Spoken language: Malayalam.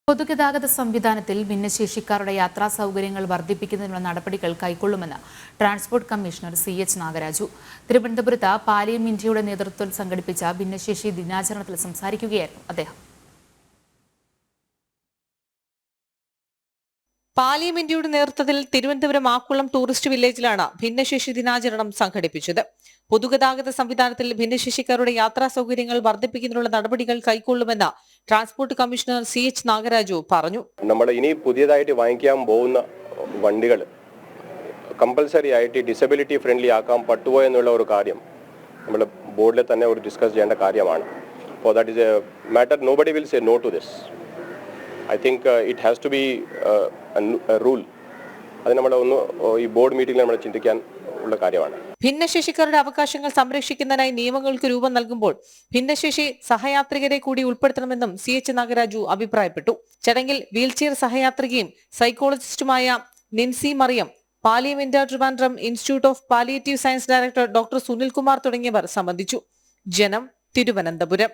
പൊതുഗതാഗത സംവിധാനത്തിൽ ഭിന്നശേഷിക്കാരുടെ യാത്രാ സൗകര്യങ്ങൾ വർദ്ധിപ്പിക്കുന്നതിനുള്ള നടപടികൾ കൈക്കൊള്ളുമെന്ന് ട്രാൻസ്പോർട്ട് കമ്മീഷണർ CH നാഗരാജു. തിരുവനന്തപുരത്ത് പാലിയം ഇന്ത്യയുടെ നേതൃത്വത്തിൽ സംഘടിപ്പിച്ച ഭിന്നശേഷി ദിനാചരണത്തിൽ സംസാരിക്കുകയായിരുന്നു അദ്ദേഹം. പാലിയം ഇന്ത്യയുടെ നേതൃത്വത്തിൽ തിരുവനന്തപുരം ആക്കുളം ടൂറിസ്റ്റ് വില്ലേജിലാണ് ഭിന്നശേഷി ദിനാചരണം സംഘടിപ്പിച്ചത്. പൊതുഗതാഗത സംവിധാനത്തിൽ ഭിന്നശേഷിക്കാരുടെ യാത്രാ സൗകര്യങ്ങൾ വർദ്ധിപ്പിക്കുന്നതിനുള്ള നടപടികൾ കൈക്കൊള്ളുമെന്ന് ട്രാൻസ്പോർട്ട് കമ്മീഷണർ CH നാഗരാജു പറഞ്ഞു. നമ്മൾ ഇനി പുതിയതായിട്ട് വാങ്ങിക്കാൻ പോകുന്ന വണ്ടികൾ കമ്പൽസറി ആയിട്ട് ഡിസബിലിറ്റി ഫ്രണ്ട്ലി ആക്കാൻ പറ്റുമോ എന്നുള്ള ഒരു കാര്യം നമ്മൾ ബോർഡിൽ തന്നെ ഒരു ഡിസ്കസ് ചെയ്യേണ്ട കാര്യമാണ്. അപ്പോൾ that is a matter nobody will say no to this. I think it has to be a rule. അത് നമ്മൾ ഒന്ന് ഈ ബോർഡ് മീറ്റിംഗിൽ നമ്മൾ ചിന്തിക്കാൻ ഉള്ള കാര്യമാണ്. ഭിന്നശേഷിക്കാരുടെ അവകാശങ്ങൾ സംരക്ഷിക്കുന്നതിനായി നിയമങ്ങൾക്ക് രൂപം നൽകുമ്പോൾ ഭിന്നശേഷി സഹയാത്രികരെ കൂടി ഉൾപ്പെടുത്തണമെന്നും CH നാഗരാജു അഭിപ്രായപ്പെട്ടു. ചടങ്ങിൽ വീൽചെയർ സഹയാത്രികയും സൈക്കോളജിസ്റ്റുമായ Nincy Mariam, Pallium India Trivandrum institute of palliative science director doctor Sunilkumar തുടങ്ങിയവർ സംബന്ധിച്ചു. ജനം, തിരുവനന്തപുരം.